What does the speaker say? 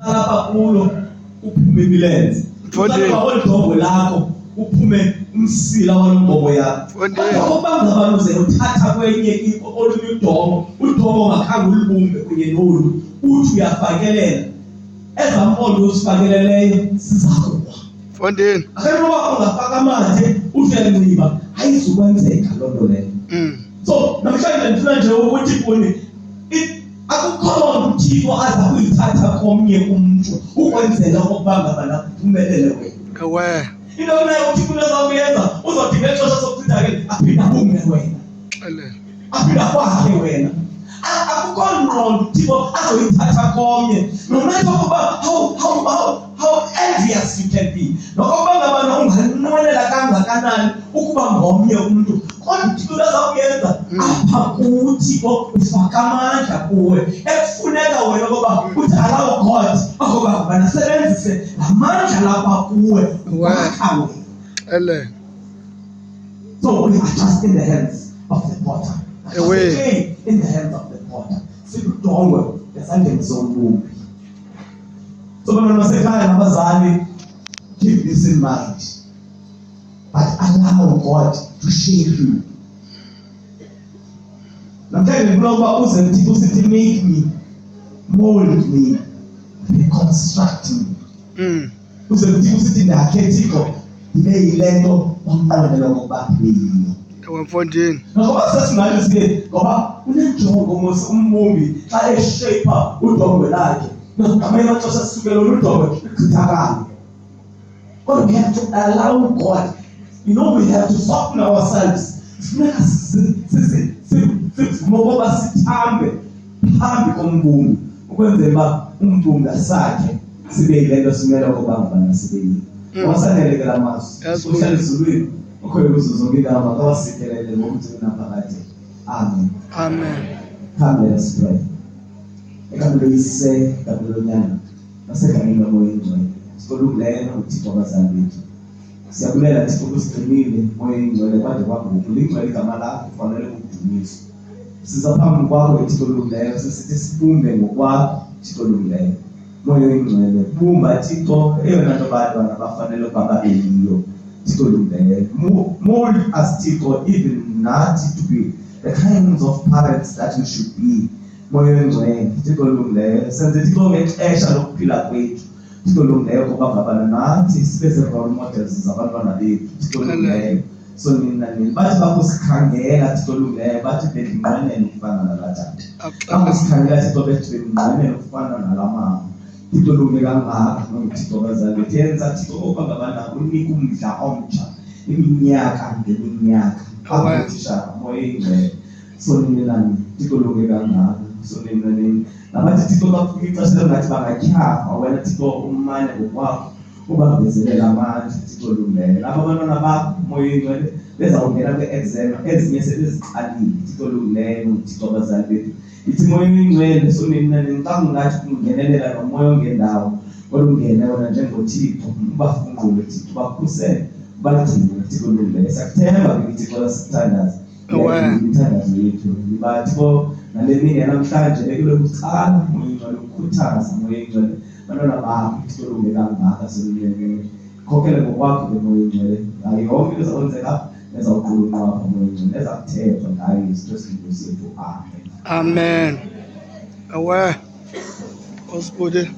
lapha kulo uphume imilenze. Uqala oludongo lakho uphume umsila walombobo yakho. Ukubanga abantu ze uthatha kwenye olunye udongo ngakhange ulibumbe kunye nolu uthi uyafakelela ezampondo usifakeleleyo sizakuwa. Fondeni. Akenoba ungafaka amathe uyancima ayizukwenzeka lonto leyo. So namhlanje ndifuna nje ukuthi kuni akukho uThixo aza kuyithatha komnye umuntu ukwenzela ukuba ngabana kuphumelele wena. Ewe. Into nayo uThixo uzawuyenza uzodinga ixesha sokucitha ke aphinda bume wena. Xele. Aphinda kwakhe wena. Akukho ngqondo uThixo azoyithatha komnye. No matter how envious you can be. Nokuba ngabana unganqwenela kangakanani ukuba ngomnye umuntu. Kodwa uThixo uzawuyenza apha kuThixo ufaka amandla kuwe. Ekufuneka wena ngoba uthi allow God ukuba banasebenzise amandla lapha kuwe. Wakha ele. So we are just in the hands of the potter. Away. In the hands of the potter. Sikudongwe esandleni sombumbi. So when we say nabazali, keep this in mind. But allow God to shape you. Namhlanje ngifuna ukuba uze uThixo usithi make me, mold me, reconstruct me. Uze uThixo usithi ndakhe Thixo ndibe yilento onqwenela ukuba ndibe yiyo. Ewemfondini. Ngoba sesingathi sike ngoba unenjongo umbumbi xa eshape udongwe lakhe. Ngamanye amaxesha sisukela udongwe ichithakala. But we have to allow God. You know, we have to soften ourselves. Funeka ngoba sithambe phambi kombumbi ukwenzela uba umbumbi asakhe sibe yilento simele ukuba ngabana sibe yiyo. Wasanelekela amazwi. Uhlala ezulwini ukhoyo kuzo zonke igama kawasikelele ngokuthi unaphakade. Amen. Amen. Come, let us pray. Ekamlo yise kamlo nyana. Nasekamlo moyo ingcwele. Sikolulena uThixo abazali bethu. Siyabulela Thixo kusigcinile moyo ingcwele kwade kwangoku lingcwele igama lakho kufanele ukudunyiswe. Siza phambi kwakho Thixo olungileyo sisithi sibumbe ngokwakho Thixo olungileyo. Moyo ingcwele bumba Thixo eyona nto abantwana bafanele ukuba babe yiyo Thixo olungileyo. Mold us Thixo even not to be the kinds of parents that we should be. Moyo ingcwele Thixo olungileyo senze Thixo ngexesha lokuphila kwethu Thixo olungileyo kuba ngabana nathi sibe ze-role models zabantwana bethu Thixo olungileyo. So nina bathi bakusikhangela Thixo olungileyo bathi bendinqwenela ukufana nala tata. Bakusikhangela Thixo bethi bendinqwenela ukufana nala mama. Thixo olunge kangaka Thixo bazali bethu yenza Thixo ukuba ngabana unika umdla omtsha iminyaka ngeminyaka. Abuthisha moyo ingcwele. So nina Thixo olunge kangaka. So nina nabathi Thixo bafika ixesha ngathi bangatyhafa wena Thixo umane ngokwakho ubavezelela amandla Thixo olungileyo. Laba abantwana bakho moyo ingcwele bezawungena kwi-exam ezinye sebeziqalile Thixo olungileyo Thixo abazali bethu. Ithi moyo ingcwele so nina xa kungathi kungenelela nomoya ongendawo olungene wena njengoThixo ubafunqule Thixo bakhusele bagcine Thixo olungileyo. Siyakuthemba ke Thixo sithandaza. Umthandazo wethu Thixo nale mini yanamhlanje ekulokucala moya ingcwele ukukhuthaza moya ingcwele abantwana bakho Thixo olunge kangaka soluleke khokhele ngokwakho ke moya ingcwele. Hayi yonke into ezakwenzeka ezawuqulunqwa apha moya ingcwele ezakuthethwa ngayo isiXhosa sethu. Amen. Amen. Awe. Osbude.